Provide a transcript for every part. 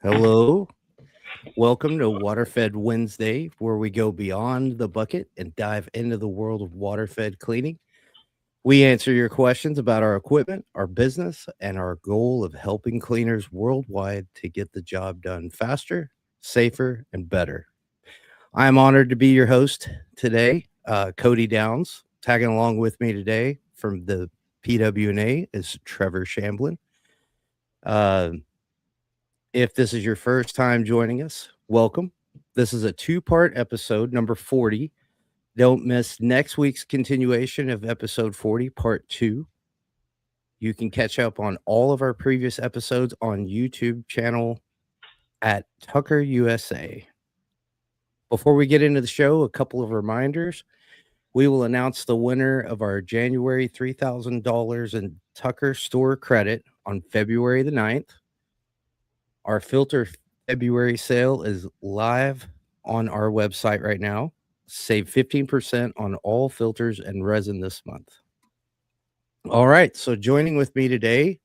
Hello. Welcome to Waterfed Wednesday, where we go beyond the bucket and dive into the world of waterfed cleaning. We answer your questions about our equipment, our business, and our goal of helping cleaners worldwide to get the job done faster, safer, and better. I am honored to be your host today, Cody Downs. Tagging along with me today from the PWNA is Trevor Shamblin. Uh, If this is your first time joining us, welcome. This is a two-part episode, number 40. Don't miss next week's continuation of episode 40, part 2. You can catch up on all of our previous episodes on YouTube channel at Tucker USA. Before we get into the show, a couple of reminders. We will announce the winner of our January $3,000 in Tucker store credit on February the 9th. Our filter February sale is live on our website right now. Save 15% on all filters and resin this month. All right, so joining with me today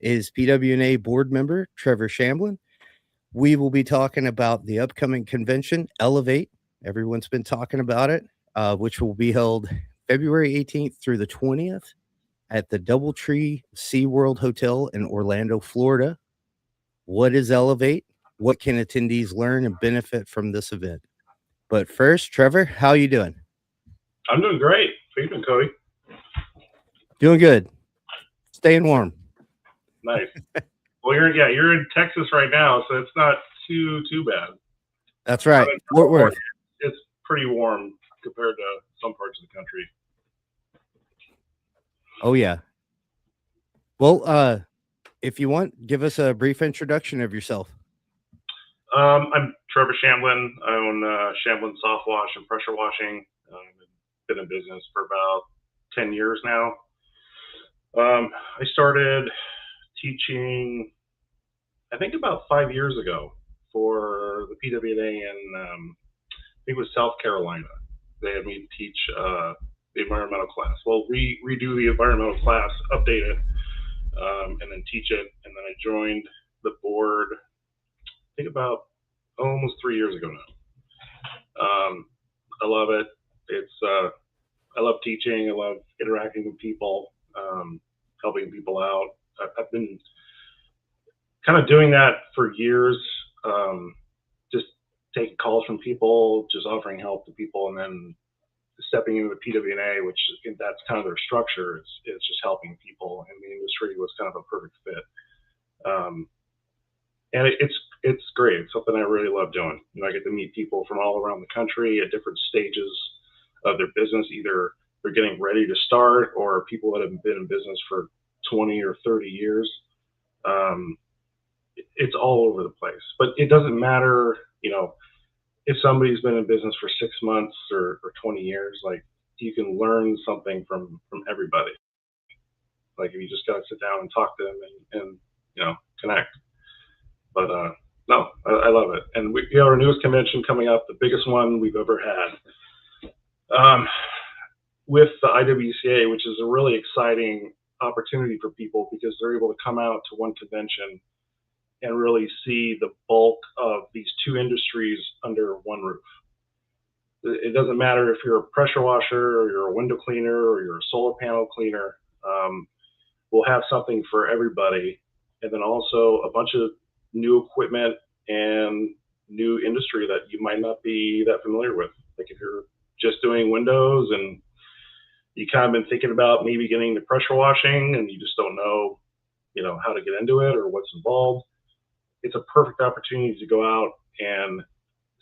is PWNA board member Trevor Shamblin. We will be talking about the upcoming convention, Elevate. Everyone's been talking about it, which will be held February 18th through the 20th at the Doubletree SeaWorld Hotel in Orlando, Florida. What is Elevate? What can attendees learn and benefit from this event? But first, Trevor, how you doing? I'm doing great. How you doing, Cody? Doing good. Staying warm. Nice. Well, you're in Texas right now, so it's not too bad. That's right. Fort Worth. It's pretty warm compared to some parts of the country. Oh yeah. Well, if you want, give us a brief introduction of yourself. I'm Trevor Shamblin. I own Shamblin Soft Wash and Pressure Washing. I've been in business for about 10 years now. I started teaching, I think about 5 years ago for the PWNA in, I think it was South Carolina. They had me teach the environmental class. Well, redo the environmental class, update it, and then teach it. And then I joined the board, I think about almost 3 years ago now. I love it. I love teaching. I love interacting with people, helping people out. I've been kind of doing that for years, just taking calls from people, just offering help to people, and then stepping into the PWNA, which that's kind of their structure. It's just helping people, and the industry was kind of a perfect fit. And it's great. It's something I really love doing. I get to meet people from all around the country at different stages of their business. Either they're getting ready to start, or people that have been in business for 20 or 30 years. It's all over the place. But it doesn't matter, if somebody's been in business for 6 months or 20 years, like, you can learn something from everybody. Like, if you just got to sit down and talk to them and connect. But no, I love it. And we have our newest convention coming up, the biggest one we've ever had, with the IWCA, which is a really exciting opportunity for people because they're able to come out to one convention and really see the bulk of these two industries under one roof. It doesn't matter if you're a pressure washer or you're a window cleaner or you're a solar panel cleaner. We'll have something for everybody. And then also a bunch of new equipment and new industry that you might not be that familiar with. Like, if you're just doing windows and you kind of been thinking about maybe getting into pressure washing and you just don't know, how to get into it or what's involved, it's a perfect opportunity to go out and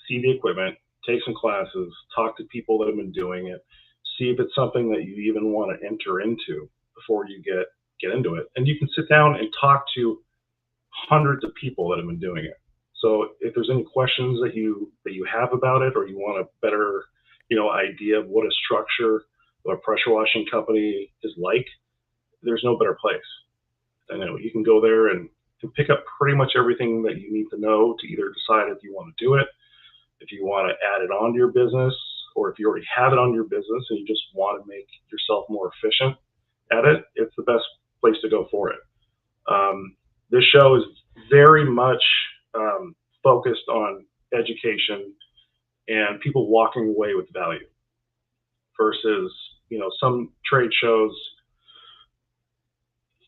see the equipment, take some classes, talk to people that have been doing it, see if it's something that you even want to enter into before you get into it. And you can sit down and talk to hundreds of people that have been doing it. So if there's any questions that you have about it, or you want a better, idea of what a structure of a pressure washing company is like, there's no better place. You can go there and pick up pretty much everything that you need to know to either decide if you want to do it, if you want to add it on to your business, or if you already have it on your business and you just want to make yourself more efficient at it, it's the best place to go for it. This show is very much focused on education and people walking away with value versus, some trade shows.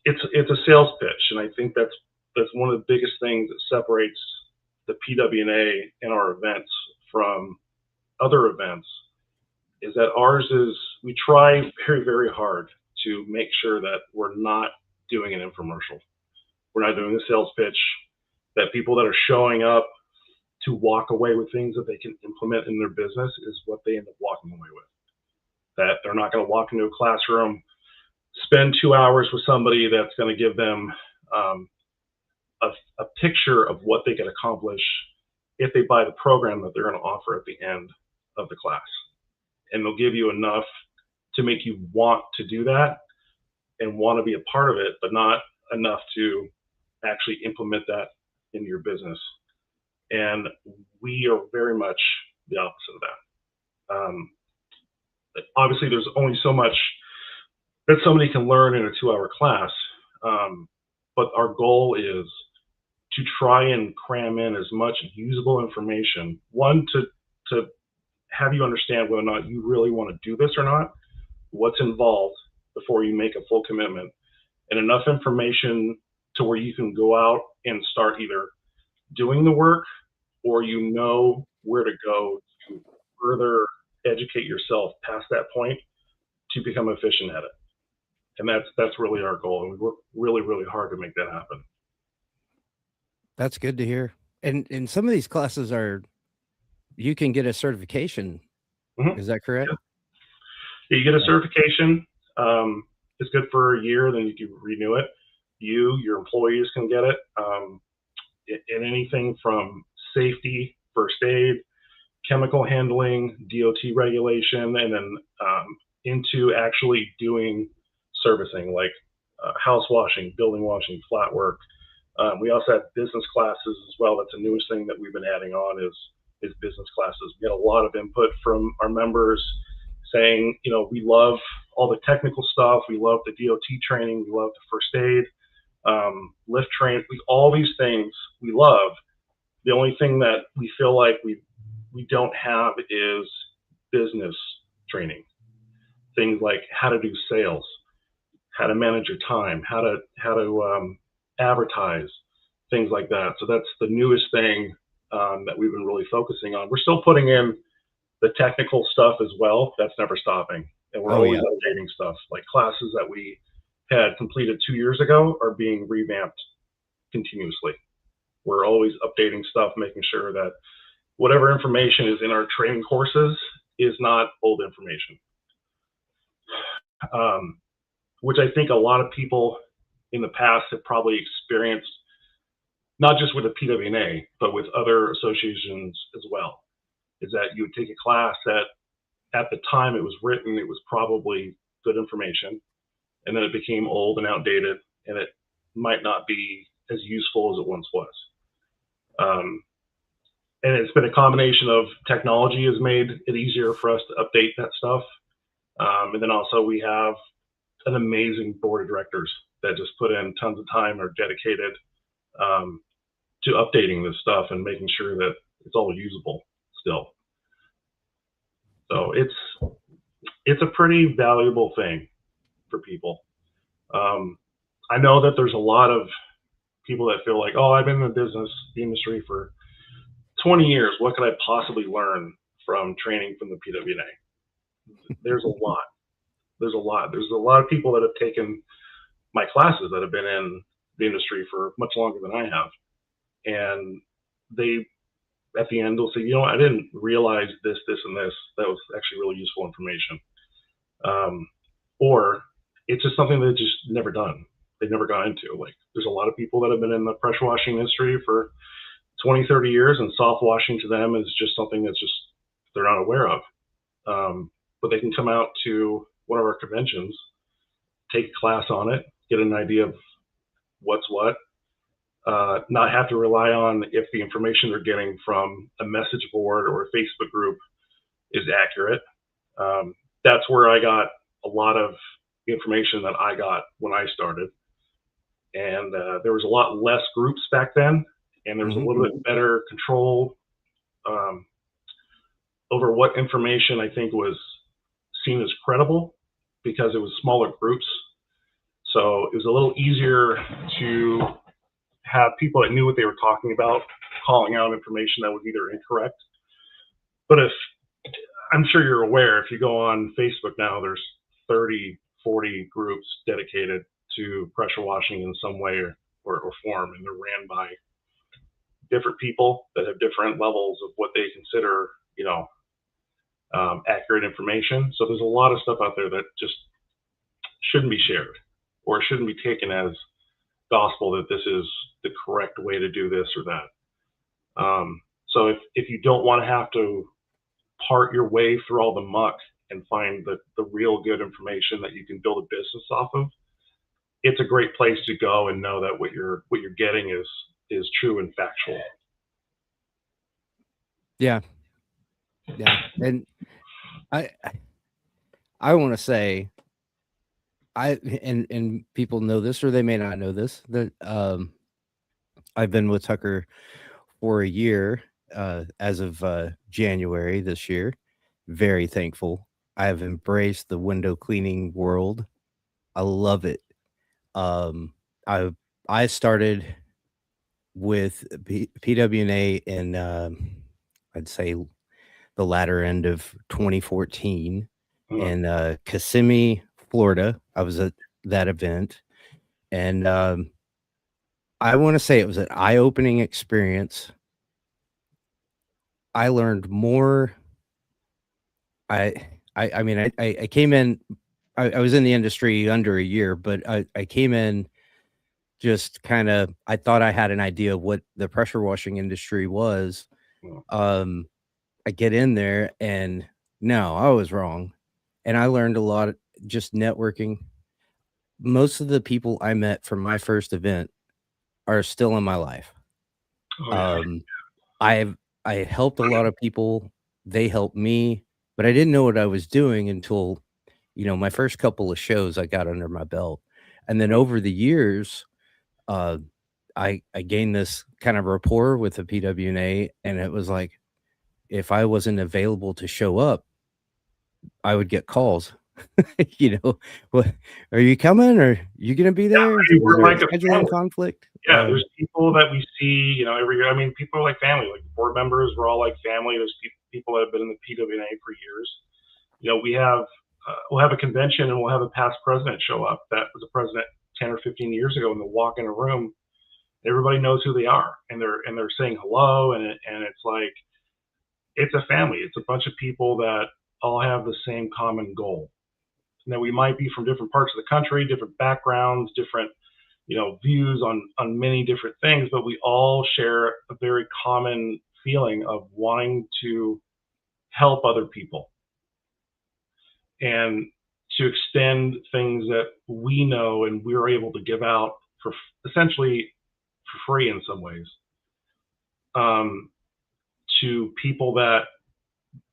It's a sales pitch, and I think that's one of the biggest things that separates the PWNA and our events from other events is that ours is, we try very, very hard to make sure that we're not doing an infomercial. We're not doing a sales pitch, that people that are showing up to walk away with things that they can implement in their business is what they end up walking away with. That they're not going to walk into a classroom, spend 2 hours with somebody that's going to give them a picture of what they can accomplish if they buy the program that they're going to offer at the end of the class. And they'll give you enough to make you want to do that and want to be a part of it, but not enough to actually implement that in your business. And we are very much the opposite of that. Obviously, there's only so much that somebody can learn in a 2-hour class, but our goal is to try and cram in as much usable information. One, to have you understand whether or not you really want to do this or not, what's involved before you make a full commitment, and enough information to where you can go out and start either doing the work or where to go to further educate yourself past that point to become efficient at it. And that's really our goal. And we work really, really hard to make that happen. That's good to hear. And some of these classes you can get a certification. Mhm. Is that correct? Yeah, you get a certification. It's good for a year, then you can renew it. Your employees can get it. In anything from safety, first aid, chemical handling, DOT regulation, and then into actually doing servicing like house washing, building washing, flat work. We also have business classes as well. That's the newest thing that we've been adding on is business classes. We get a lot of input from our members saying, we love all the technical stuff. We love the DOT training. We love the first aid, lift train. All these things we love. The only thing that we feel like we don't have is business training. Things like how to do sales, how to manage your time, how to advertise, things like that. So that's the newest thing that we've been really focusing on. We're still putting in the technical stuff as well. That's never stopping. And we're always updating stuff. Like classes that we had completed 2 years ago are being revamped continuously. We're always updating stuff, making sure that whatever information is in our training courses is not old information. Which I think a lot of people in the past have probably experienced, not just with the PWNA, but with other associations as well, is that you would take a class that at the time it was written, it was probably good information, and then it became old and outdated, and it might not be as useful as it once was. And it's been a combination of technology has made it easier for us to update that stuff. And then also we have an amazing board of directors that just put in tons of time, are dedicated to updating this stuff and making sure that it's all usable still. So it's a pretty valuable thing for people. I know that there's a lot of people that feel like, oh, I've been in the industry for 20 years. What could I possibly learn from training from the PWNA? There's a lot. There's a lot of people that have taken my classes that have been in the industry for much longer than I have. And they, at the end, will say, I didn't realize this, and this. That was actually really useful information. Or it's just something they've just never done. They've never gone into. Like, there's a lot of people that have been in the pressure washing industry for 20, 30 years, and soft washing to them is just something that's just, they're not aware of. But they can come out to one of our conventions, take a class on it, get an idea of what's what, not have to rely on if the information they're getting from a message board or a Facebook group is accurate. That's where I got a lot of information that I got when I started. And there was a lot less groups back then. and there was a Mhm. little bit better control over what information I think was seen as credible because it was smaller groups. So it was a little easier to have people that knew what they were talking about calling out information that was either incorrect. But if I'm sure you're aware, if you go on Facebook now, there's 30, 40 groups dedicated to pressure washing in some way or form, and they're ran by different people that have different levels of what they consider, accurate information. So there's a lot of stuff out there that just shouldn't be shared or shouldn't be taken as gospel that this is the correct way to do this or that. So if you don't want to have to part your way through all the muck and find the real good information that you can build a business off of, it's a great place to go and know that what you're getting is true and factual. Yeah. And I want to say, and people know this or they may not know this, that I've been with Tucker for a year as of January this year. Very thankful. I have embraced the window cleaning world. I love it. Um, I started with PW&A in I'd say the latter end of 2014 in Kissimmee, Florida. I was at that event, and I want to say it was an eye-opening experience. I learned more. I mean, I came in. I was in the industry under a year, but I came in just kind of. I thought I had an idea of what the pressure washing industry was. I get in there and no, I was wrong. And I learned a lot just networking. Most of the people I met from my first event are still in my life. Oh, yeah. I've I helped a lot of people. They helped me, but I didn't know what I was doing until, my first couple of shows I got under my belt. And then over the years, uh, I gained this kind of rapport with the PW&A, and it was like if I wasn't available to show up, I would get calls. "What, are you coming? Or you gonna be there? Is We're there a like a scheduling family. conflict?" Yeah, there's people that we see, every year. I mean, people are like family, like board members. We're all like family. There's people that have been in the PW&A for years. We'll have a convention and we'll have a past president show up. That was a president 10 or 15 years ago, and they'll walk in a room. Everybody knows who they are, and they're saying hello, and it's like it's a family. It's a bunch of people that all have the same common goal. Now we might be from different parts of the country, different backgrounds, different views on many different things, but we all share a very common feeling of wanting to help other people and to extend things that we know and we're able to give out for essentially for free in some ways, to people that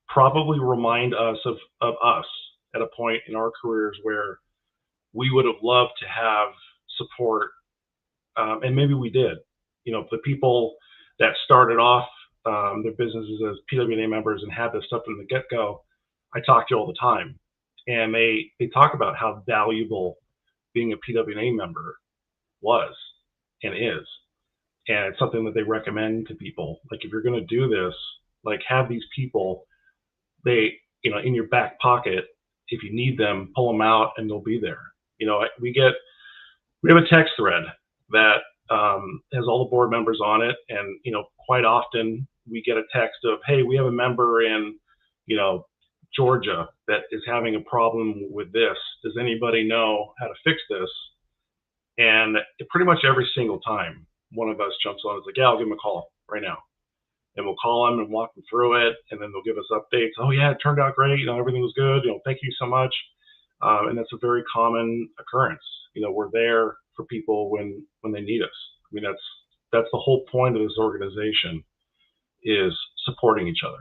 probably remind us of us at a point in our careers where we would have loved to have support, and maybe we did. The people that started off their businesses as PW&A members and had this stuff from the get-go, I talk to all the time, and they talk about how valuable being a PW&A member was and is, and it's something that they recommend to people. Like, if you're going to do this, like, have these people, they in your back pocket. If you need them, pull them out and they'll be there. We have a text thread that has all the board members on it, and quite often we get a text of, hey, we have a member in Georgia that is having a problem with this. Does anybody know how to fix this? And pretty much every single time one of us jumps on, it's like, yeah, I'll give them a call right now. And we'll call them and walk them through it, and then they'll give us updates. Oh yeah, it turned out great. Everything was good. Thank you so much. And that's a very common occurrence. We're there for people when they need us. I mean, that's the whole point of this organization, is supporting each other,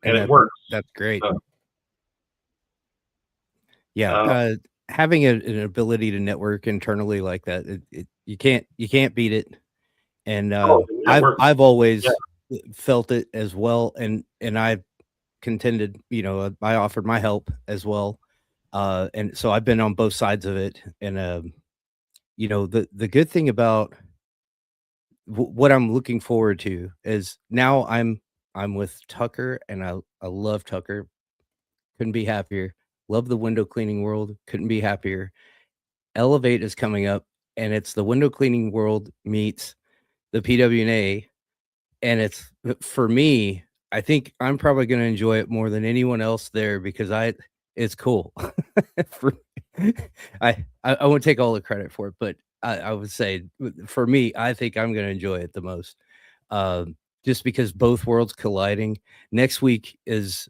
and it works. That's great. Having an ability to network internally like that, you can't beat it. And the network. I've always Yeah. felt it as well, and I contended, I offered my help as well, and so I've been on both sides of it. And the good thing about what I'm looking forward to is now I'm with Tucker, and I love Tucker. Couldn't be happier. Love the window cleaning world. Couldn't be happier. Elevate is coming up, and it's the window cleaning world meets the PWNA, and it's for me. I think I'm probably going to enjoy it more than anyone else there because it's cool. for, I won't take all the credit for it, but I would say for me, I think I'm going to enjoy it the most. Just because both worlds colliding. Next week is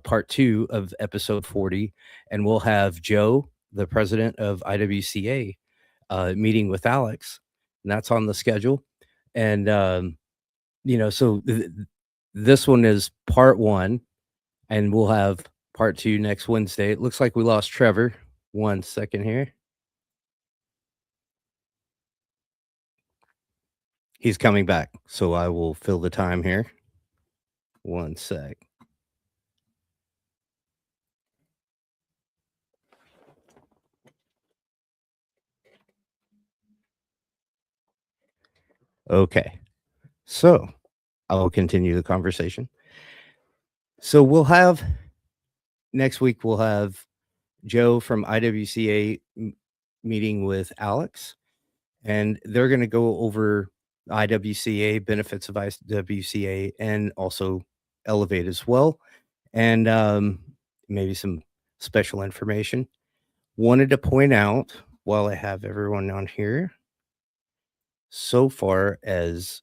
part 2 of episode 40, and we'll have Joe, the president of IWCA, meeting with Alex, and that's on the schedule. And so this one is part 1, and we'll have part 2 next Wednesday. It looks like we lost Trevor. 1 second here. He's coming back, so I will fill the time here. 1 sec. Okay. So I will continue the conversation. So next week, we'll have Joe from IWCA meeting with Alex, and they're going to go over IWCA, benefits of IWCA, and also Elevate as well, and maybe some special information. Wanted to point out, while I have everyone on here, so far as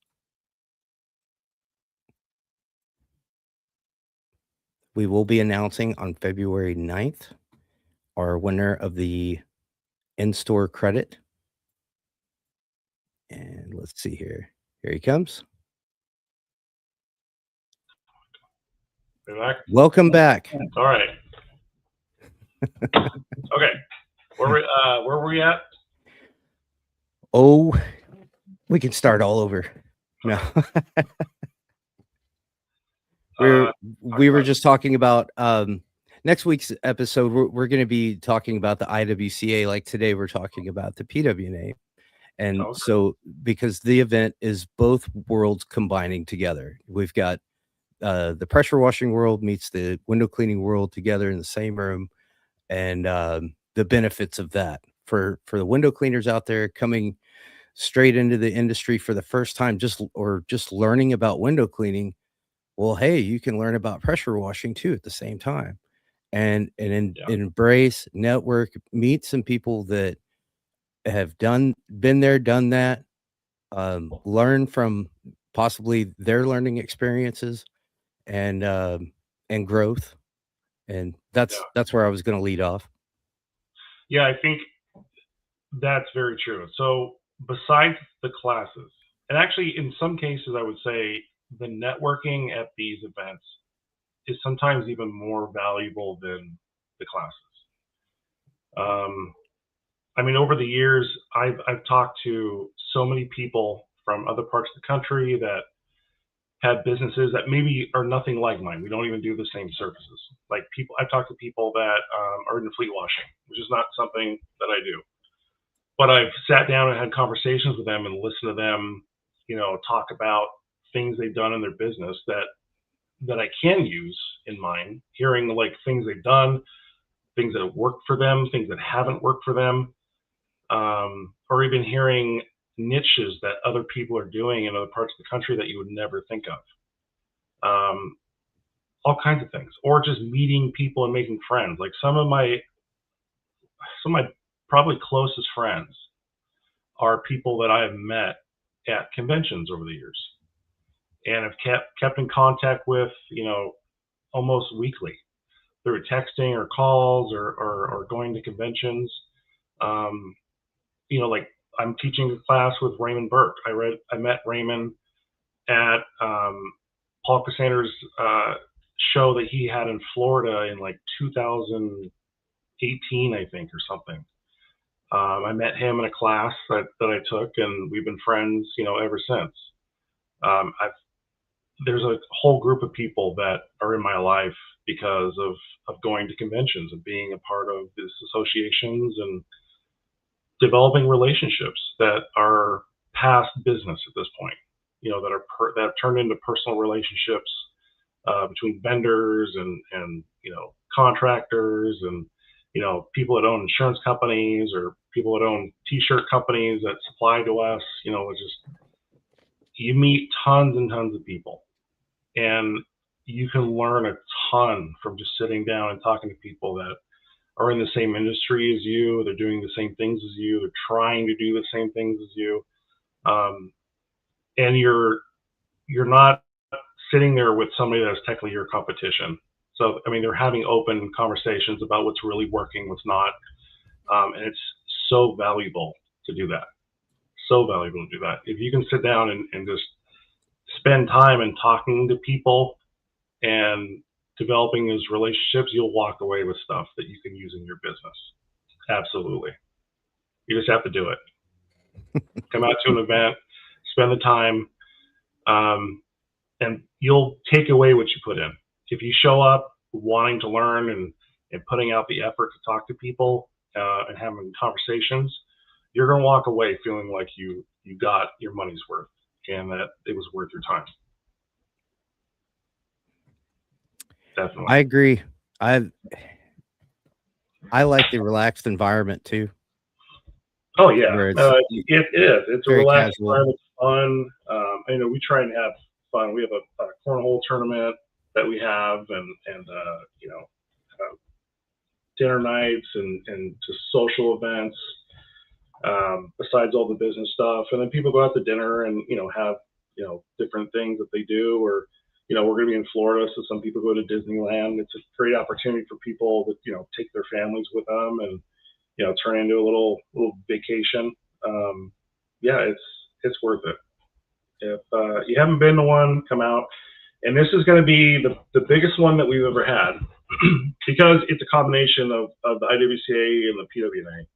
we will be announcing on February 9th our winner of the in-store credit. And let's see here. Here he comes. You're back? Welcome back. All right. Okay. Where were we at? Oh, we can start all over. No. we were just talking about next week's episode. We're going to be talking about the IWCA. Like today, we're talking about the PWNA. And so because the event is both worlds combining together, we've got the pressure washing world meets the window cleaning world together in the same room, and the benefits of that for the window cleaners out there coming straight into the industry for the first time, just learning about window cleaning. Well, hey, you can learn about pressure washing too at the same time, and embrace, network, meet some people that have been there, done that, learn from possibly their learning experiences and growth. And that's where I was going to lead off. Yeah, I think that's very true. So besides the classes, and actually in some cases, I would say the networking at these events is sometimes even more valuable than the classes. I mean, over the years, I've talked to so many people from other parts of the country that have businesses that maybe are nothing like mine. We don't even do the same services. Like I've talked to people that are in fleet washing, which is not something that I do. But I've sat down and had conversations with them and listened to them, talk about things they've done in their business that I can use in mine, hearing like things they've done, things that have worked for them, things that haven't worked for them, or even hearing niches that other people are doing in other parts of the country that you would never think of. All kinds of things, or just meeting people and making friends. Like some of my probably closest friends are people that I have met at conventions over the years and have kept in contact with, almost weekly through texting or calls or going to conventions. Like I'm teaching a class with Raymond Burke. I met Raymond at Paul Cassander's show that he had in Florida in like 2018, I think, or something. I met him in a class that I took, and we've been friends, ever since. I've There's a whole group of people that are in my life because of going to conventions and being a part of these associations and developing relationships that are past business at this point. That have turned into personal relationships between vendors and contractors and people that own insurance companies or people that own T-shirt companies that supply to us. It's just you meet tons and tons of people, and you can learn a ton from just sitting down and talking to people that are in the same industry as you. They're doing the same things as you. They're trying to do the same things as you, and you're not sitting there with somebody that's technically your competition. So, I mean, they're having open conversations about what's really working, what's not. And it's so valuable to do that. So valuable to do that. If you can sit down and just spend time and talking to people and developing those relationships, you'll walk away with stuff that you can use in your business. Absolutely. You just have to do it. Come out to an event, spend the time, and you'll take away what you put in. If you show up wanting to learn and putting out the effort to talk to people and having conversations, you're going to walk away feeling like you got your money's worth and that it was worth your time. Definitely. I agree. I like the relaxed environment too. Oh yeah, Where it's it is. It's a very relaxed casual. environment. It's fun. We try and have fun. We have a cornhole tournament that we have, and dinner nights and just social events. Besides all the business stuff, and then people go out to dinner and have different things that they do, or we're going to be in Florida, so some people go to Disneyland. It's a great opportunity for people to take their families with them and turn into a little vacation. Yeah, it's worth it. If you haven't been to one, come out. And this is going to be the biggest one that we've ever had because it's a combination of the IWCA and the PWNA.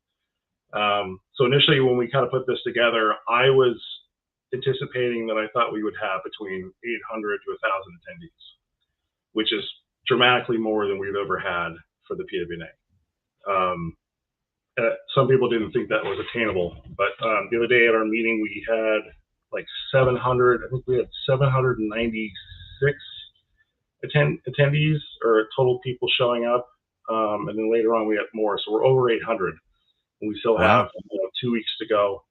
So initially, when we kind of put this together, I was anticipating that I thought we would have between 800 to 1,000 attendees, which is dramatically more than we've ever had for the PWNA. Some people didn't think that was attainable, but the other day at our meeting, we had like 700. I think we had 796 attendees or total people showing up, and then later on we had more. So we're over 800, and we still have 2 weeks to go.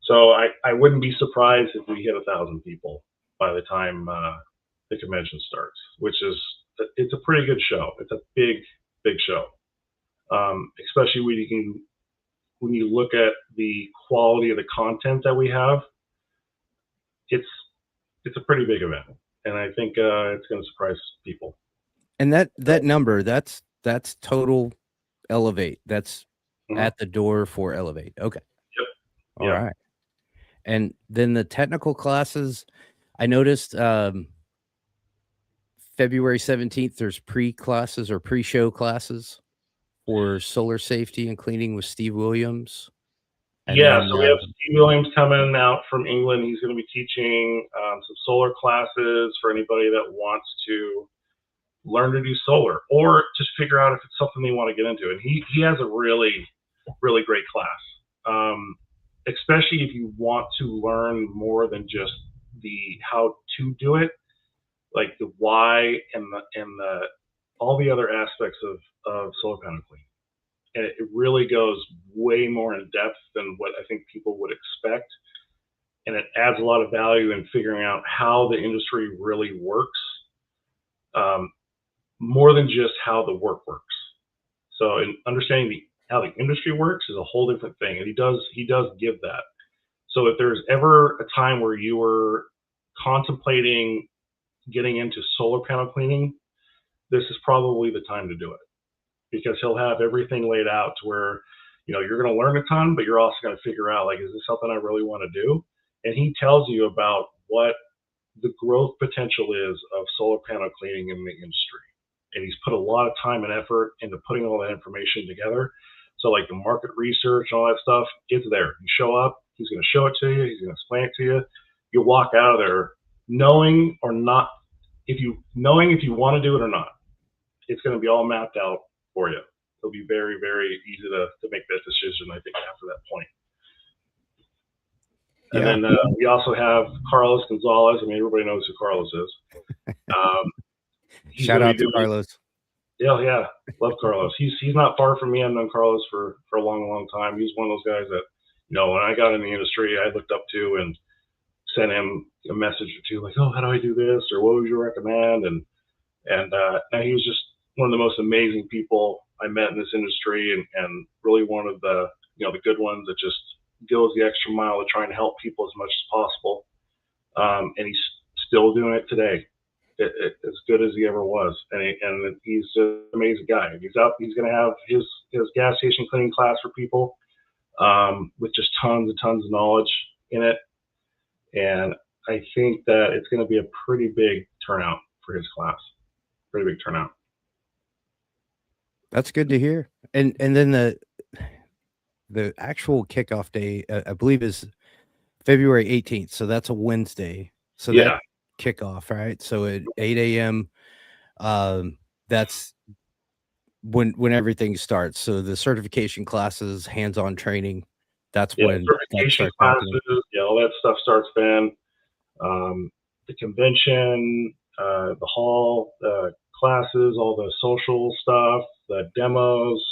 So I wouldn't be surprised if we hit 1,000 people by the time the convention starts, which is it's a pretty good show. It's a big show. Especially when you look at the quality of the content that we have, it's a pretty big event, and I think it's going to surprise people. And that number, that's total Elevate. That's at the door for Elevate. Okay. Yep. All right. And then the technical classes, I noticed February 17th, there's pre-classes or pre-show classes for solar safety and cleaning with Steve Williams. And then, so we have Steve Williams coming out from England. He's going to be teaching some solar classes for anybody that wants to learn to do solar or just figure out if it's something they want to get into. And he has a really, really great class, especially if you want to learn more than just the how to do it, like the why and the all the other aspects of solar panel cleaning. And it really goes way more in depth than what I think people would expect. And it adds a lot of value in figuring out how the industry really works, more than just how the work works. So in understanding how the industry works is a whole different thing. And he does give that. So if there's ever a time where you were contemplating getting into solar panel cleaning, this is probably the time to do it, because he'll have everything laid out to where, you're going to learn a ton, but you're also going to figure out, like, is this something I really want to do? And he tells you about what the growth potential is of solar panel cleaning in the industry. And he's put a lot of time and effort into putting all that information together. So like the market research and all that stuff, it's there. You show up, he's going to show it to you, he's going to explain it to you. You walk out of there knowing or not, if you want to do it or not. It's going to be all mapped out for you. It'll be very, very easy to make that decision, I think, after that point. And then we also have Carlos Gonzalez. I mean, everybody knows who Carlos is. Shout out to Carlos. Yeah, love Carlos. He's not far from me. I've known Carlos for a long, long time. He's one of those guys that, when I got in the industry, I looked up to and sent him a message or two, like, oh, how do I do this? Or what would you recommend? And now he was just one of the most amazing people I met in this industry, and really one of the the good ones that just goes the extra mile to try and help people as much as possible. And he's still doing it today, as good as he ever was. And he's an amazing guy. He's going to have his gas station cleaning class for people, with just tons and tons of knowledge in it. And I think that it's going to be a pretty big turnout for his class. Pretty big turnout. That's good to hear. And then the actual kickoff day, I believe, is February 18th. So that's a Wednesday. So that kickoff, right? So at 8 a.m., that's when everything starts. So the certification classes, hands-on training, that's when certification classes, all that stuff starts then. The convention, the hall, the classes, all the social stuff, the demos.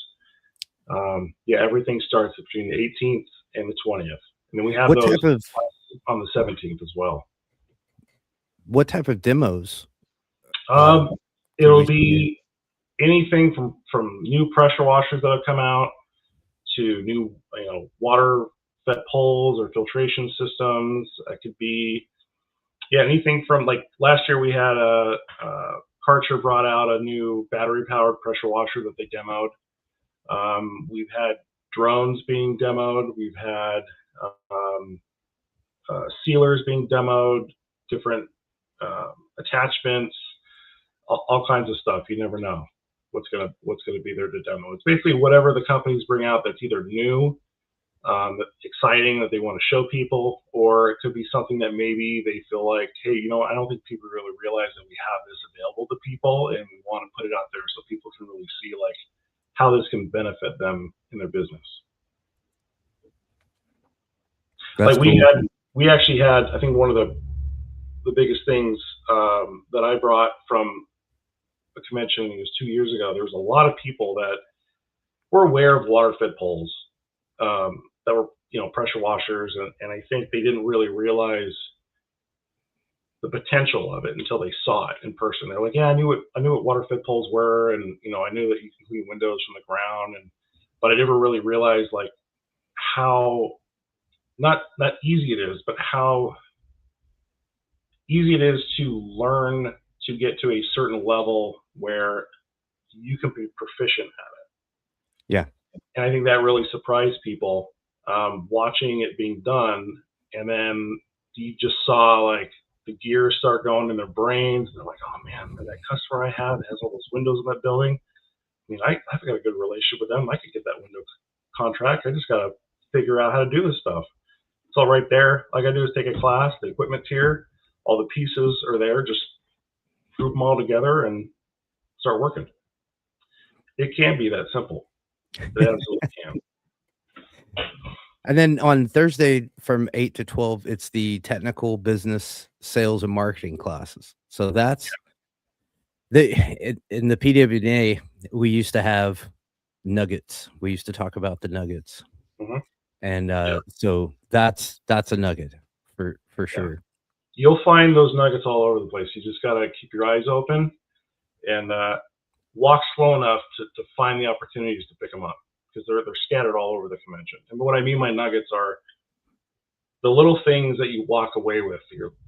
Everything starts between the 18th and the 20th. And then we have those on the 17th as well. What type of demos? It'll be anything from new pressure washers that have come out to new, water fed poles or filtration systems. It could be, anything from, like, last year we had Karcher brought out a new battery powered pressure washer that they demoed. We've had drones being demoed. We've had sealers being demoed, different attachments, all kinds of stuff. You never know what's gonna be there to demo. It's basically whatever the companies bring out that's either new, that's exciting, that they want to show people, or it could be something that maybe they feel like, hey, I don't think people really realize that we have this available to people, and we want to put it out there so people can really see, like, how this can benefit them in their business. That's like cool. We actually had, I think, one of the biggest things that I brought from a convention, it was 2 years ago. There was a lot of people that were aware of water fed poles, that were, pressure washers, and I think they didn't really realize the potential of it until they saw it in person. They're like, yeah, I knew what water fed poles were, and I knew that you can clean windows from the ground, but I never really realized, like, how not easy it is, but how easy it is to learn to get to a certain level where you can be proficient at it. Yeah. And I think that really surprised people, watching it being done. And then you just saw, like, the gears start going in their brains. And they're like, oh man, that customer I have has all those windows in that building. I mean, I've got a good relationship with them. I could get that window contract. I just got to figure out how to do this stuff. It's all right there. All I got to do is take a class. The equipment's here. All the pieces are there. Just group them all together and start working. It can be that simple. It absolutely can. And then on Thursday from 8 to 12, it's the technical business, sales, and marketing classes. So that's in the PWNA, we used to have nuggets. We used to talk about the nuggets. Mm-hmm. And so that's a nugget for sure. You'll find those nuggets all over the place. You just got to keep your eyes open and walk slow enough to find the opportunities to pick them up, because they're scattered all over the convention. And what I mean by nuggets are the little things that you walk away with,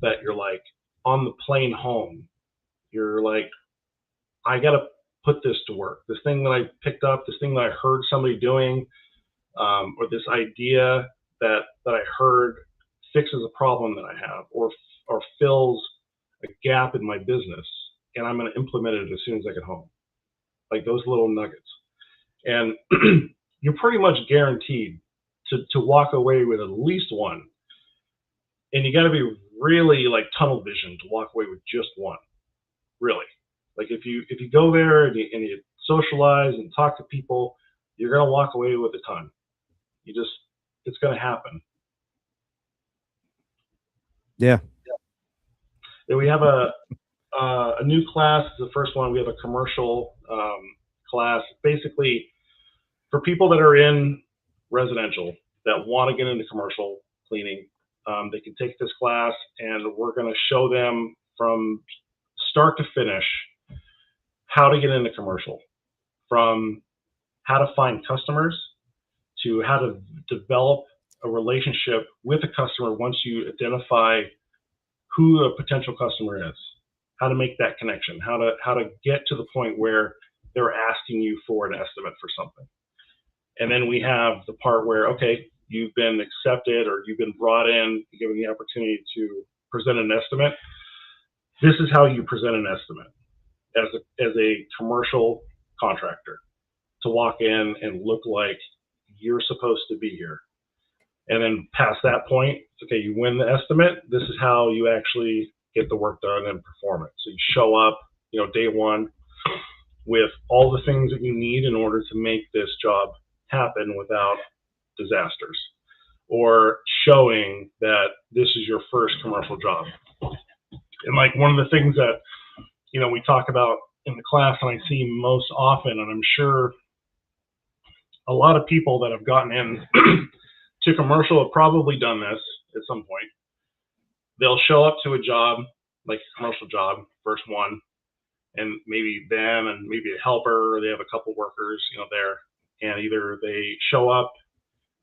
that you're like, on the plane home, you're like, I got to put this to work. This thing that I picked up, this thing that I heard somebody doing, or this idea that I heard fixes a problem that I have, or fills a gap in my business, and I'm going to implement it as soon as I get home. Like those little nuggets. And you're pretty much guaranteed to walk away with at least one. And you got to be really like tunnel vision to walk away with just one. Really, like if you go there and you socialize and talk to people, you're gonna walk away with a ton. It's gonna happen. Yeah. Then we have a new class. The first one, we have a commercial class. Basically, for people that are in residential that want to get into commercial cleaning, they can take this class, and we're going to show them from start to finish how to get into commercial, from how to find customers to how to develop a relationship with a customer once you identify who a potential customer is, how to make that connection, how to get to the point where they're asking you for an estimate for something. And then we have the part where, okay, you've been accepted or you've been brought in, given the opportunity to present an estimate. This is how you present an estimate as a commercial contractor, to walk in and look like you're supposed to be here. And then past that point, okay, you win the estimate. This is how you actually get the work done and perform it. So you show up, day one with all the things that you need in order to make this job happen without disasters, or showing that this is your first commercial job. And like one of the things that, we talk about in the class and I see most often, and I'm sure a lot of people that have gotten in to commercial have probably done this at some point. They'll show up to a job, like a commercial job, first one, and maybe them and maybe a helper, or they have a couple workers, there, and either they show up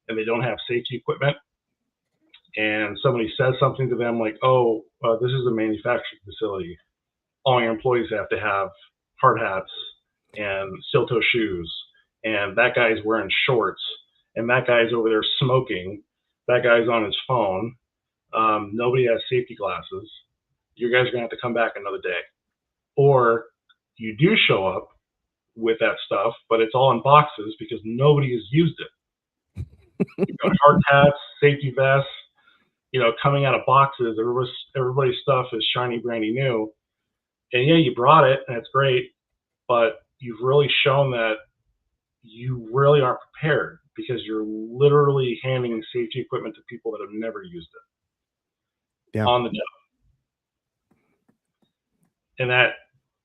and they don't have safety equipment, and somebody says something to them like, oh, this is a manufacturing facility. All your employees have to have hard hats and steel-toe shoes, and that guy's wearing shorts, and that guy's over there smoking, that guy's on his phone, nobody has safety glasses. You guys are gonna have to come back another day. Or you do show up with that stuff, but it's all in boxes because nobody has used it. You've got hard hats, safety vests, coming out of boxes. Everybody's stuff is shiny, brandy new. And yeah, you brought it, and it's great, but you've really shown that you really aren't prepared, because you're literally handing safety equipment to people that have never used it on the job. And that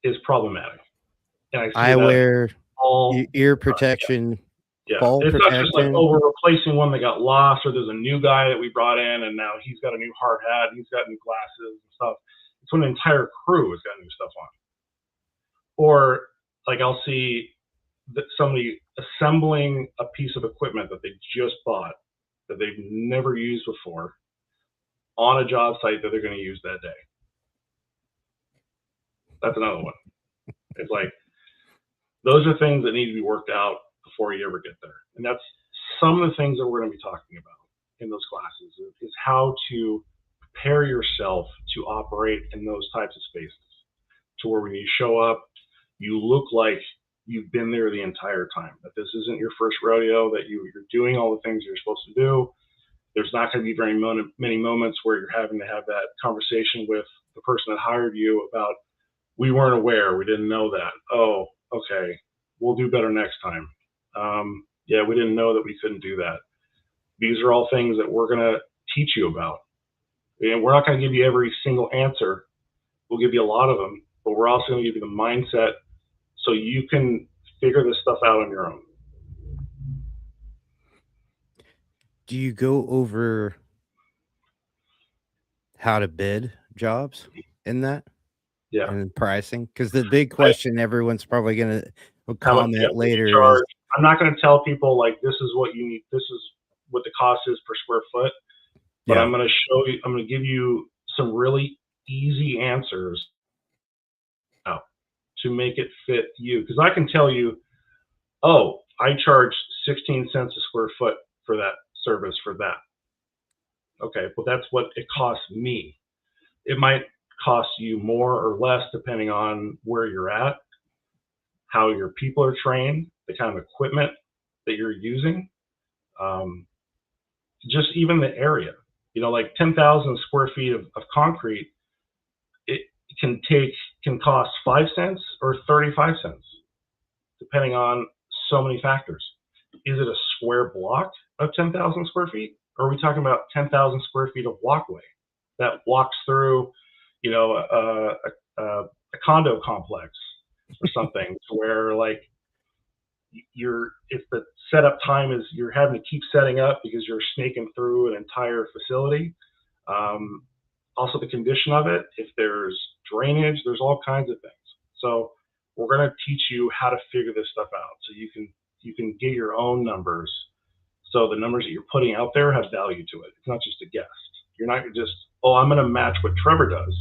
is problematic. And I wear ear protection, fall it's protection. Not just like, oh, we're replacing one that got lost, or there's a new guy that we brought in and now he's got a new hard hat, and he's got new glasses and stuff. It's when an entire crew has got new stuff on. Or like I'll see that somebody assembling a piece of equipment that they just bought that they've never used before on a job site that they're going to use that day. That's another one. It's like, those are things that need to be worked out before you ever get there. And that's some of the things that we're going to be talking about in those classes, is how to prepare yourself to operate in those types of spaces, to where when you show up, you look like you've been there the entire time, that this isn't your first rodeo, that you're doing all the things you're supposed to do. There's not going to be very many moments where you're having to have that conversation with the person that hired you about, we weren't aware, we didn't know that. Oh, okay, we'll do better next time. Yeah, we didn't know that we couldn't do that. These are all things that we're going to teach you about. And we're not going to give you every single answer. We'll give you a lot of them, but we're also going to give you the mindset so you can figure this stuff out on your own. Do you go over how to bid jobs in that? Yeah. And pricing? Because the big question everyone's probably going to comment later is, I'm not going to tell people like, this is what you need, this is what the cost is per square foot, but I'm going to show you, I'm going to give you some really easy answers to make it fit you. Because I can tell you, oh, I charge 16 cents a square foot for that service for that. Okay, well, that's what it costs me. It might cost you more or less depending on where you're at, how your people are trained, the kind of equipment that you're using. Just even the area, like 10,000 square feet of concrete, it can cost 5 cents or 35 cents, depending on so many factors. Is it a square block of 10,000 square feet? Or are we talking about 10,000 square feet of walkway that walks through, a condo complex or something, to where like if the setup time is you're having to keep setting up because you're snaking through an entire facility. Also the condition of it, if there's drainage, there's all kinds of things. So we're going to teach you how to figure this stuff out, so you can get your own numbers. So the numbers that you're putting out there have value to it. It's not just a guess. You're not just, I'm going to match what Trevor does,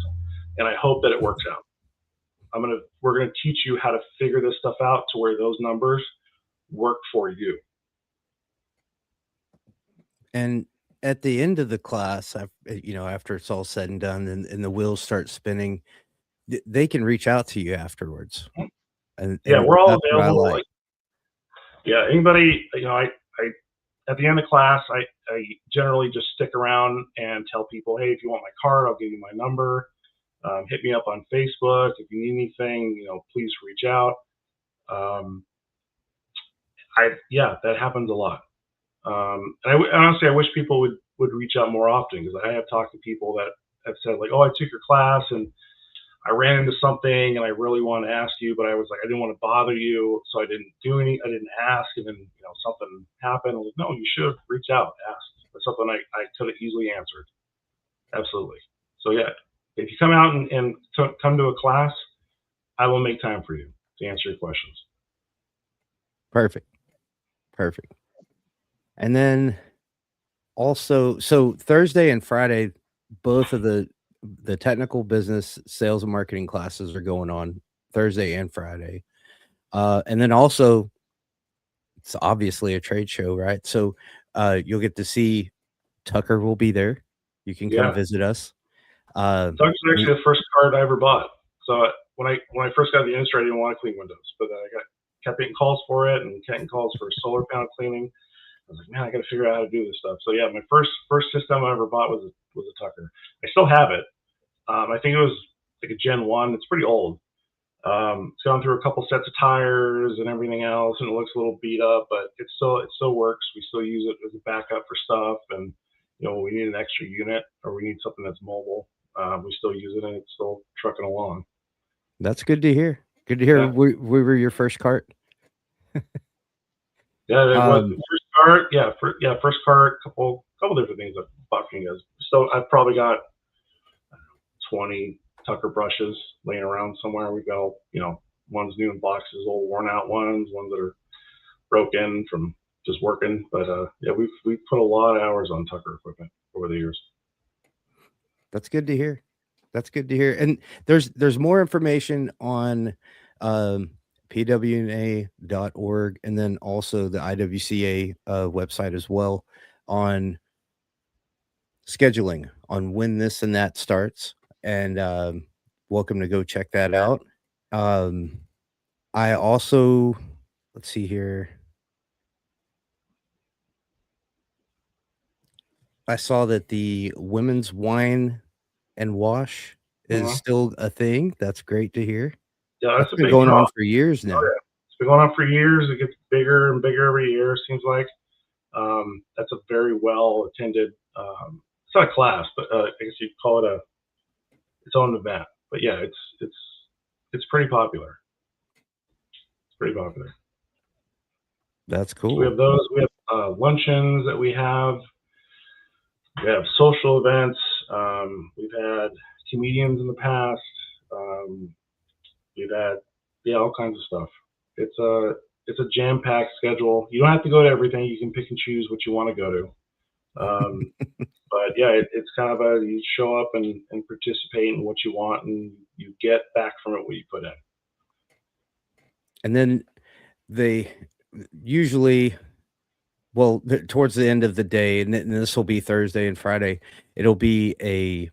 and I hope that it works out. We're going to teach you how to figure this stuff out to where those numbers work for you. And at the end of the class, after it's all said and done and the wheels start spinning, they can reach out to you afterwards. And we're all that's what I available. like. Anybody, I at the end of class, I generally just stick around and tell people, hey, if you want my card, I'll give you my number. Hit me up on Facebook. If you need anything, please reach out. That happens a lot. And honestly, I wish people would reach out more often, because I have talked to people that have said like, I took your class and I ran into something and I really want to ask you, but I was like, I didn't want to bother you, so I didn't ask, and then something happened. I was like, no, you should have reached out, asked. That's something I could have easily answered. Absolutely. So yeah, if you come out and come to a class, I will make time for you to answer your questions. Perfect. And then also, so Thursday and Friday, both of the technical business sales and marketing classes are going on Thursday and Friday. And then also, it's obviously a trade show, right? So you'll get to see Tucker will be there. You can come visit us. Tucker's actually the first card I ever bought. So when I first got the industry, I didn't want to clean windows, but then I kept getting calls for it and getting calls for solar panel cleaning. I was like, man, I got to figure out how to do this stuff. So yeah, my first system I ever bought was a Tucker. I still have it. I think it was like a Gen 1. It's pretty old. It's gone through a couple sets of tires and everything else, and it looks a little beat up, but it still works. We still use it as a backup for stuff, and when we need an extra unit or we need something that's mobile, we still use it, and it's still trucking along. That's good to hear. Good to hear. Yeah. We were your first cart. Yeah, it was first cart. First cart. Couple different things I bought from you guys. So I've probably got 20 Tucker brushes laying around somewhere. We got, ones new in boxes, old worn out ones that are broken from just working. But we've put a lot of hours on Tucker equipment over the years. That's good to hear. And there's more information on pwna.org, and then also the IWCA website as well, on scheduling on when this and that starts. And welcome to go check that out. I also, let's see here. I saw that the women's wine and wash is still a thing. That's great to hear. Yeah, that's been going on for years now. Oh, yeah. It's been going on for years. It gets bigger and bigger every year, seems like. That's a very well attended. It's not a class, but I guess you'd call it its own event. But yeah, it's pretty popular. It's pretty popular. That's cool. So we have those. We have luncheons that we have. We have social events. We've had comedians in the past. We've had all kinds of stuff. It's a jam-packed schedule. You don't have to go to everything. You can pick and choose what you want to go to. But yeah, it's kind of you show up and participate in what you want, and you get back from it what you put in. And then they usually, towards the end of the day, and this will be Thursday and Friday, it'll be a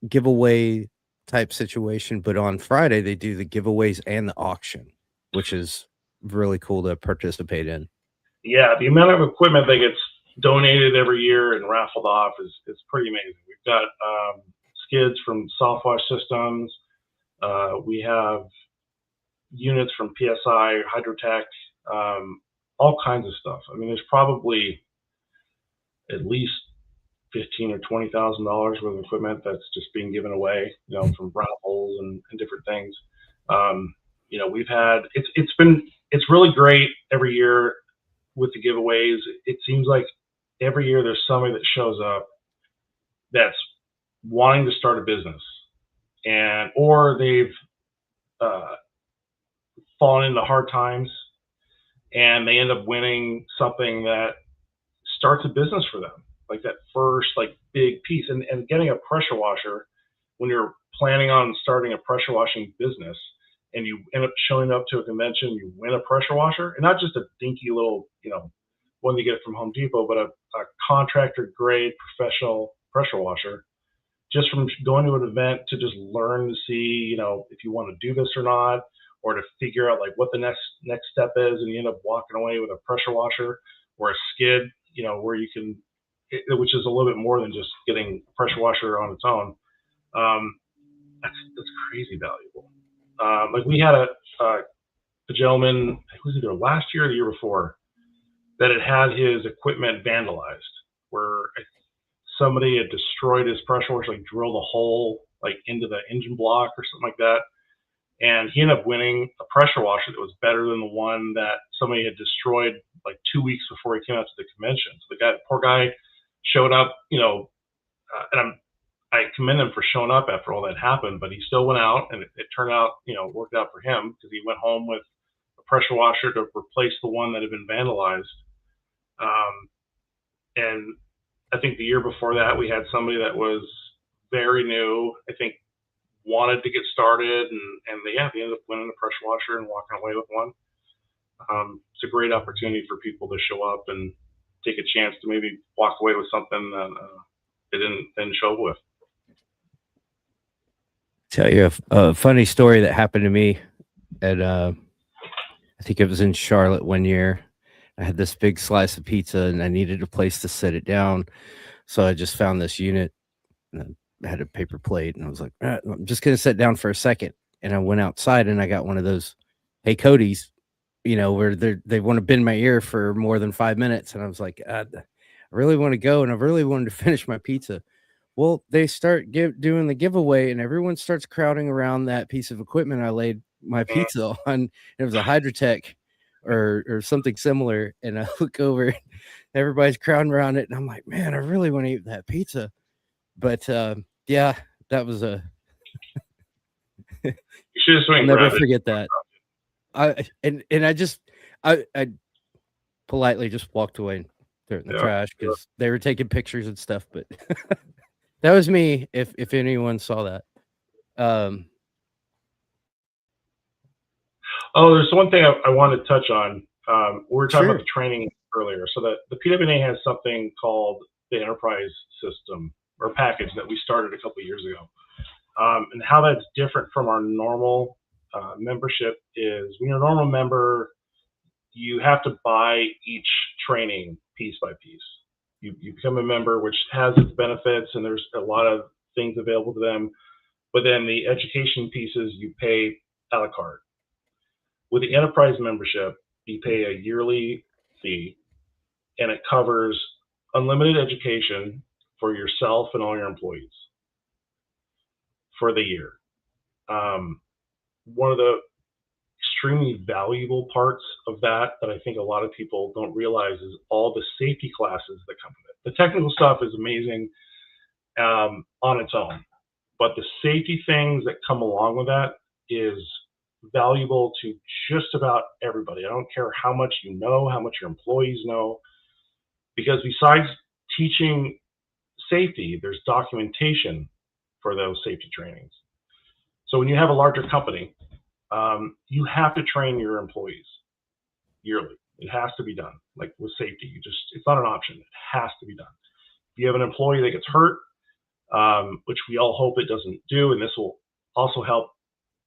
giveaway type situation. But on Friday, they do the giveaways and the auction, which is really cool to participate in. Yeah, the amount of equipment that gets donated every year and raffled off is pretty amazing. We've got skids from Softwash Systems. We have units from PSI, Hydrotech, all kinds of stuff. I mean, there's probably at least $15,000 or $20,000 worth of equipment that's just being given away, from raffles and different things. We've had it's really great every year with the giveaways. It seems like every year there's somebody that shows up that's wanting to start a business, or they've fallen into hard times and they end up winning something that starts a business for them, like that first big piece. And getting a pressure washer when you're planning on starting a pressure washing business and you end up showing up to a convention, you win a pressure washer, and not just a dinky little, one you get from Home Depot, but a contractor grade professional pressure washer, just from going to an event to just learn to see, if you want to do this or not, or to figure out what the next step is, and you end up walking away with a pressure washer or a skid, where you can, which is a little bit more than just getting a pressure washer on its own. That's crazy valuable. We had a gentleman, who was either last year or the year before, that had his equipment vandalized, where somebody had destroyed his pressure washer, drilled a hole into the engine block or something like that. And he ended up winning a pressure washer that was better than the one that somebody had destroyed 2 weeks before he came out to the convention. So the poor guy showed up, and I commend him for showing up after all that happened, but he still went out, and it turned out, worked out for him, because he went home with a pressure washer to replace the one that had been vandalized. And I think the year before that, we had somebody that was very new, I think, wanted to get started, and they ended up winning a pressure washer and walking away with one. It's a great opportunity for people to show up and take a chance to maybe walk away with something that they didn't show up with. Tell you a funny story that happened to me at I think it was in Charlotte one year. I had this big slice of pizza and I needed a place to set it down, so I just found this unit and I had a paper plate, and I was like, I'm just gonna sit down for a second. And I went outside and I got one of those "Hey Cody's," where they want to bend my ear for more than 5 minutes, and I was like, I really want to go, and I really wanted to finish my pizza. Well, they start doing the giveaway, and everyone starts crowding around that piece of equipment I laid my pizza on. It was a Hydrotech or something similar, and I look over, everybody's crowding around it, and I'm like, man, I really want to eat that pizza. But yeah, that was you should have I'll never forget that. I politely just walked away and threw it in the trash, because they were taking pictures and stuff. But that was me, if anyone saw that. There's one thing I wanted to touch on. We were talking about the training earlier. So the PWNA has something called the Enterprise System, or package, that we started a couple of years ago. And how that's different from our normal membership is, when you're a normal member, you have to buy each training piece by piece. You become a member, which has its benefits, and there's a lot of things available to them. But then the education pieces, you pay a la carte. With the enterprise membership, you pay a yearly fee, and it covers unlimited education for yourself and all your employees for the year. One of the extremely valuable parts of that I think a lot of people don't realize is all the safety classes that come with it. The technical stuff is amazing on its own, but the safety things that come along with that is valuable to just about everybody. I don't care how much you know, how much your employees know, because besides teaching safety, there's documentation for those safety trainings. So when you have a larger company, you have to train your employees yearly. It has to be done. Like with safety, it's not an option. It has to be done. If you have an employee that gets hurt, which we all hope it doesn't do, and this will also help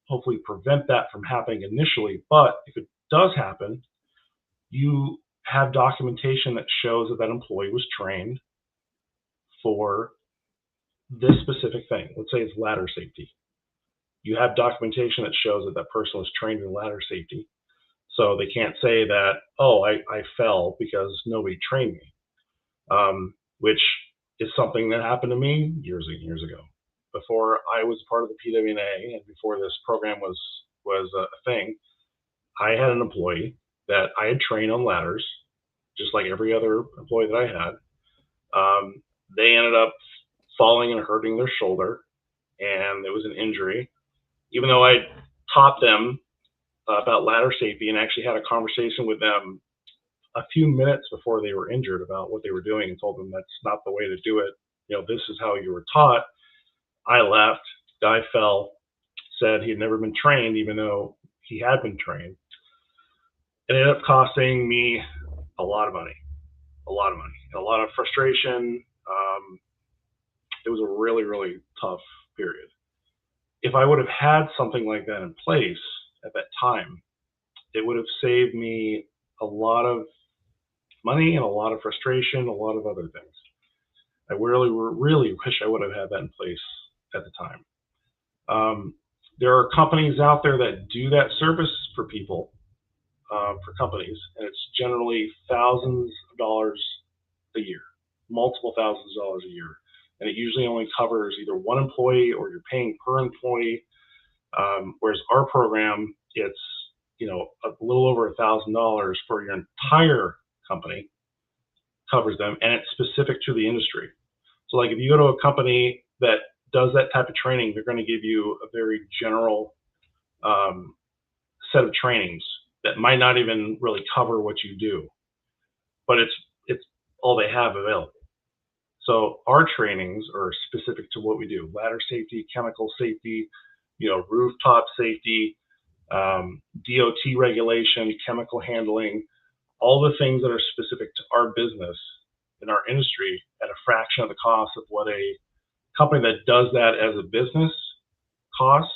hopefully prevent that from happening initially. But if it does happen, you have documentation that shows that that employee was trained for this specific thing. Let's say it's ladder safety. You have documentation that shows that that person was trained in ladder safety. So they can't say that, oh, I fell because nobody trained me, which is something that happened to me years and years ago. Before I was part of the PWNA and before this program was a thing, I had an employee that I had trained on ladders, just like every other employee that I had. They ended up falling and hurting their shoulder, and it was an injury. Even though I taught them about ladder safety and actually had a conversation with them a few minutes before they were injured about what they were doing and told them that's not the way to do it. This is how you were taught. I left. Guy fell, said he had never been trained, even though he had been trained. It ended up costing me a lot of money, a lot of frustration. It was a really, really tough period. If I would have had something like that in place at that time, it would have saved me a lot of money and a lot of frustration, a lot of other things. I really, really wish I would have had that in place at the time. There are companies out there that do that service for people, for companies, and it's generally thousands of dollars a year, multiple thousands of dollars a year. And it usually only covers either one employee or you're paying per employee. Whereas our program, it's a little over $1,000 for your entire company, covers them, and it's specific to the industry. So like if you go to a company that does that type of training, they're going to give you a very general set of trainings that might not even really cover what you do, but it's all they have available. So our trainings are specific to what we do: ladder safety, chemical safety, rooftop safety, DOT regulation, chemical handling, all the things that are specific to our business in our industry at a fraction of the cost of what a company that does that as a business costs,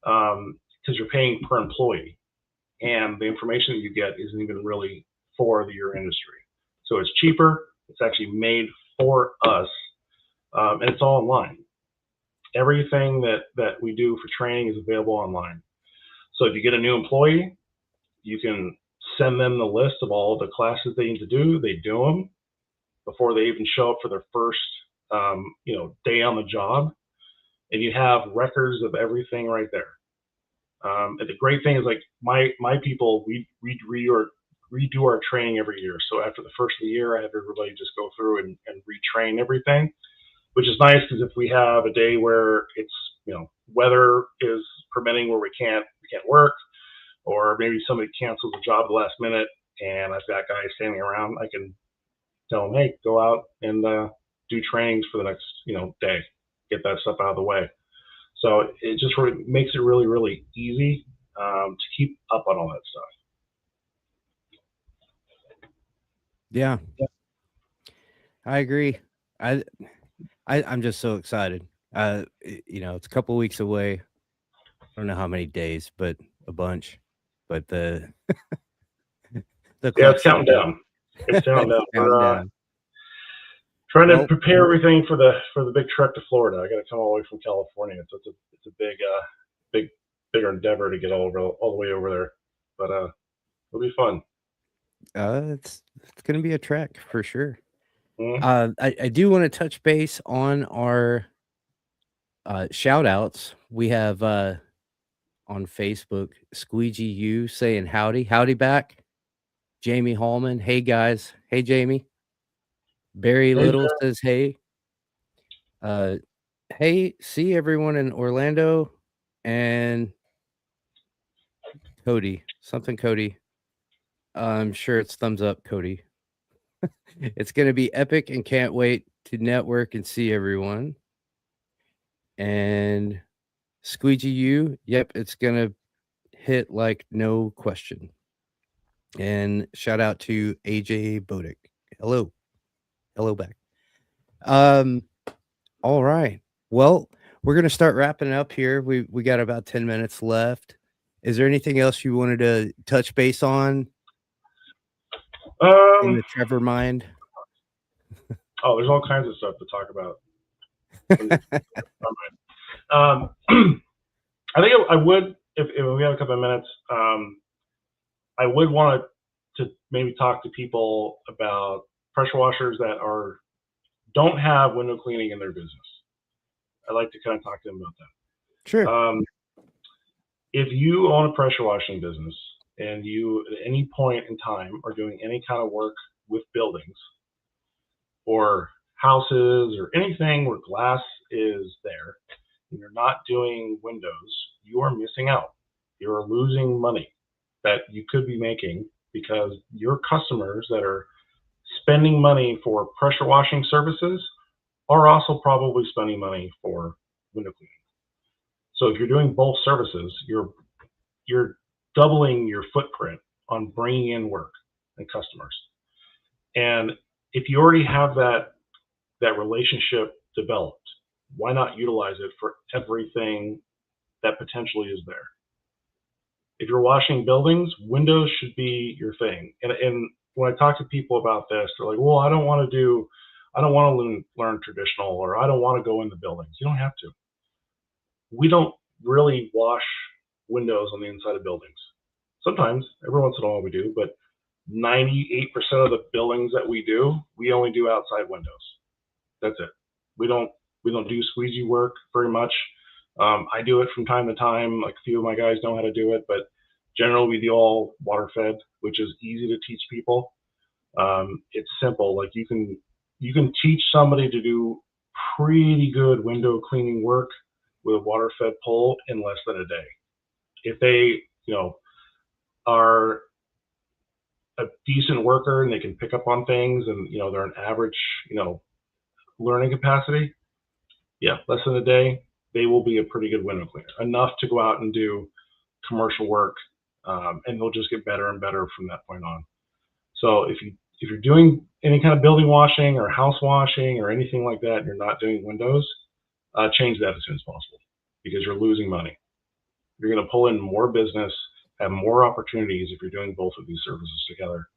because you're paying per employee, and the information that you get isn't even really for your industry. So it's cheaper. It's actually made for us, and it's all online. Everything that we do for training is available online. So if you get a new employee, you can send them the list of all the classes they need to do. They do them before they even show up for their first day on the job, and you have records of everything right there. And the great thing is, like, my people, we redo our training every year. So after the first of the year, I have everybody just go through and retrain everything, which is nice, because if we have a day where it's weather is permitting where we can't work, or maybe somebody cancels a job at the last minute and I've got guys standing around, I can tell them, hey, go out and do trainings for the next day, get that stuff out of the way. So it just makes it really, really easy to keep up on all that stuff. Yeah, I agree. I'm just so excited. It's a couple weeks away. I don't know how many days, but a bunch. But the it's counting down. It's counting down. We're trying to prepare everything for the big trek to Florida. I got to come all the way from California, so it's a bigger endeavor to get all the way over there. But it'll be fun. It's going to be a trek for sure. Mm-hmm. I do want to touch base on our shout outs. We have on Facebook, Squeegee U saying howdy back. Jamie Hallman, hey guys. Hey Jamie. Barry Little says hey. Hey, see everyone in Orlando. And Cody, Cody. I'm sure it's thumbs up, Cody. It's going to be epic and can't wait to network and see everyone. And Squeegee U, yep, it's going to hit like no question. And shout out to AJ Bodick. Hello back. All right. Well, we're going to start wrapping up here. We got about 10 minutes left. Is there anything else you wanted to touch base on? in the Trevor mind? Oh, there's all kinds of stuff to talk about. I think I would, if we have a couple of minutes, I would want to maybe talk to people about pressure washers that don't have window cleaning in their business. I'd like to kind of talk to them about that. Sure. If you own a pressure washing business and you at any point in time are doing any kind of work with buildings or houses or anything where glass is there, and you're not doing windows, you are missing out. You're losing money that you could be making because your customers that are spending money for pressure washing services are also probably spending money for window cleaning. So if you're doing both services, you're doubling your footprint on bringing in work and customers. And if you already have that relationship developed, why not utilize it for everything that potentially is there? If you're washing buildings, windows should be your thing. And when I talk to people about this, they're like, well, I don't want to learn traditional, or I don't want to go in the buildings. You don't have to. We don't really wash windows on the inside of buildings. Sometimes, every once in a while we do, but 98% of the buildings that we do, we only do outside windows. That's it. We don't do squeegee work very much. I do it from time to time. Like a few of my guys know how to do it, but generally we do all water fed, which is easy to teach people. It's simple. Like you can teach somebody to do pretty good window cleaning work with a water fed pole in less than a day. If they, are a decent worker and they can pick up on things and, they're an average, learning capacity, yeah, less than a day, they will be a pretty good window cleaner, enough to go out and do commercial work, and they'll just get better and better from that point on. So if you're doing any kind of building washing or house washing or anything like that, and you're not doing windows, change that as soon as possible, because you're losing money. You're going to pull in more business, have more opportunities if you're doing both of these services together.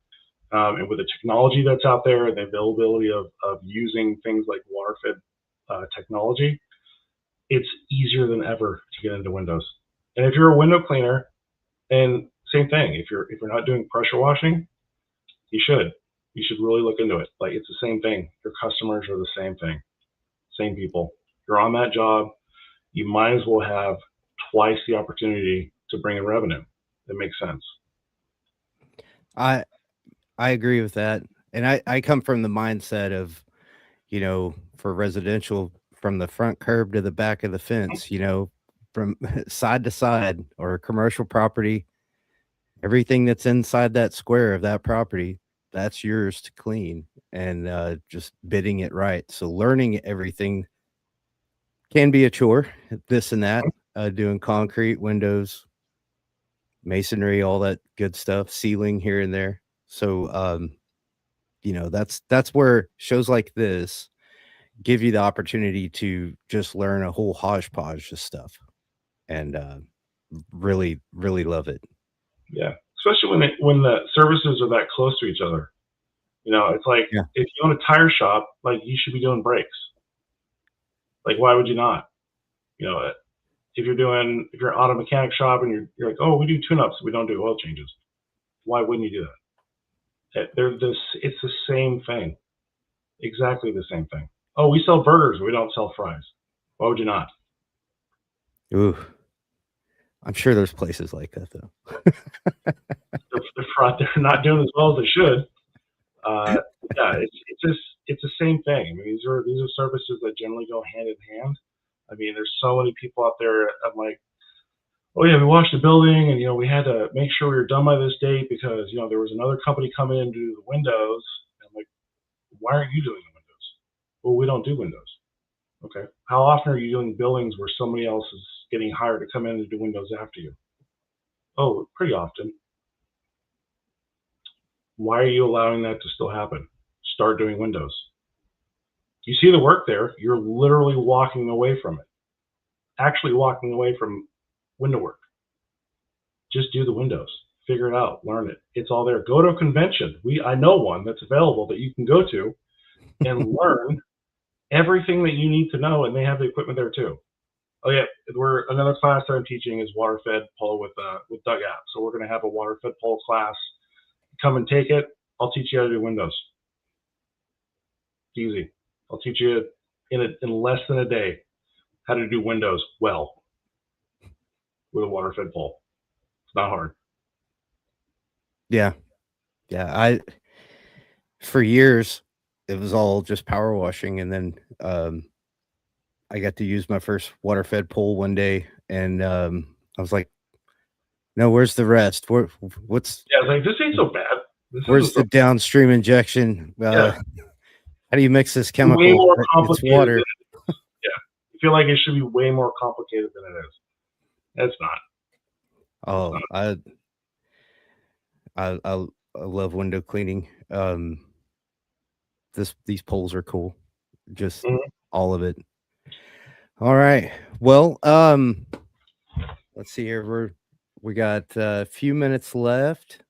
And with the technology that's out there and the availability of using things like water-fed technology, it's easier than ever to get into windows. And if you're a window cleaner, and same thing, if you're not doing pressure washing, you should really look into it. Like, it's the same thing. Your customers are the same thing, same people. You're on that job, you might as well have twice the opportunity to bring in revenue. That makes sense. I agree with that. And I come from the mindset of, for residential, from the front curb to the back of the fence, from side to side, or commercial property, everything that's inside that square of that property, that's yours to clean, and just bidding it right. So learning everything can be a chore, this and that, doing concrete, windows, masonry, all that good stuff, sealing here and there. So, that's where shows like this give you the opportunity to just learn a whole hodgepodge of stuff, and really, really love it. Yeah, especially when the services are that close to each other. It's like, Yeah. if you own a tire shop, like, you should be doing brakes. Like, why would you not? If you're an auto mechanic shop and you're like, oh, we do tune-ups, we don't do oil changes. Why wouldn't you do that? It's the same thing, exactly the same thing. Oh, we sell burgers, we don't sell fries. Why would you not? Ooh, I'm sure there's places like that though. They're not doing as well as they should. Yeah, it's the same thing. I mean, these are services that generally go hand in hand. I mean, there's so many people out there. I'm like, oh yeah, we washed the building, and we had to make sure we were done by this date because there was another company coming in to do the windows. And I'm like, why aren't you doing the windows? Well, we don't do windows. Okay. How often are you doing buildings where somebody else is getting hired to come in and do windows after you? Oh, pretty often. Why are you allowing that to still happen? Start doing windows. You see the work there, you're literally walking away from it. Actually walking away from window work. Just do the windows. figure it out, learn it. It's all there. Go to a convention. I know one that's available that you can go to and learn everything that you need to know, and they have the equipment there too. Oh yeah, another class that I'm teaching is water fed pole with Doug App. So we're going to have a water fed pole class. Come and take it. I'll teach you how to do windows. It's easy. I'll teach you in less than a day how to do windows well with a water fed pole. It's not hard. Yeah. For years it was all just power washing, and then I got to use my first water fed pole one day, and I was like, no, where's the rest? What's like, this ain't so bad. Where's the downstream injection? How do you mix this chemical? Way more complicated. It's water. I feel like it should be way more complicated than it is. It's not. I love window cleaning. These poles are cool. Just all of it. All right. Well, let's see here. We got a few minutes left.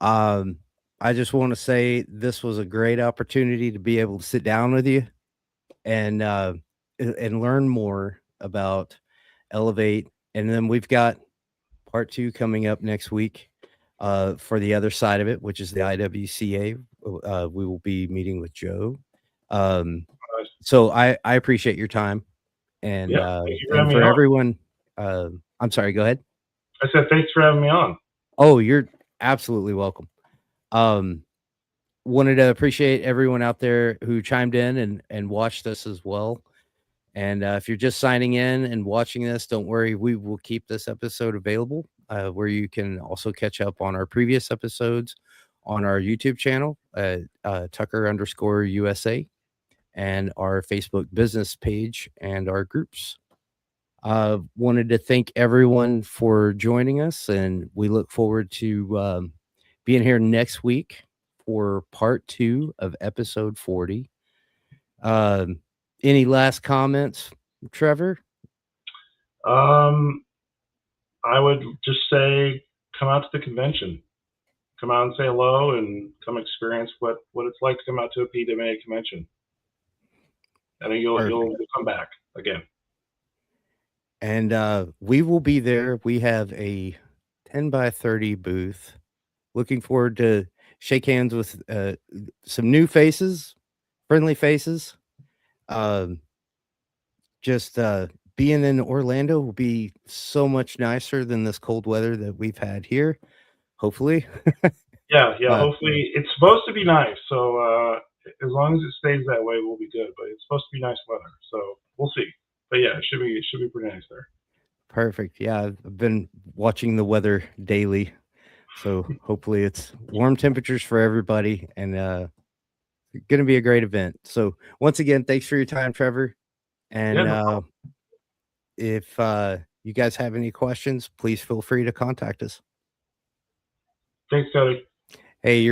I just want to say this was a great opportunity to be able to sit down with you and learn more about Elevate. And then we've got part 2 coming up next week for the other side of it, which is the IWCA. We will be meeting with Joe. So I appreciate your time. And, and for everyone, I'm sorry, go ahead. I said, thanks for having me on. Oh, you're absolutely welcome. Wanted to appreciate everyone out there who chimed in and watched us as well. And if you're just signing in and watching this, don't worry, we will keep this episode available where you can also catch up on our previous episodes on our YouTube channel, Tucker_USA, and our Facebook business page and our groups. Wanted to thank everyone for joining us, and we look forward to being here next week for part 2 of episode 40. Any last comments, Trevor? I would just say, come out to the convention. Come out and say hello, and come experience what it's like to come out to a PWA convention. I think you'll come back again. And we will be there. We have a 10x30 booth. Looking forward to shake hands with some new faces, friendly faces. Just being in Orlando will be so much nicer than this cold weather that we've had here. Hopefully. Yeah. Hopefully, it's supposed to be nice. So as long as it stays that way, we'll be good. But it's supposed to be nice weather, so we'll see. But yeah, it should be pretty nice there. Perfect. Yeah, I've been watching the weather daily, so hopefully it's warm temperatures for everybody, and going to be a great event. So once again, thanks for your time, Trevor. And if you guys have any questions, please feel free to contact us. Thanks, Cody. Hey, you're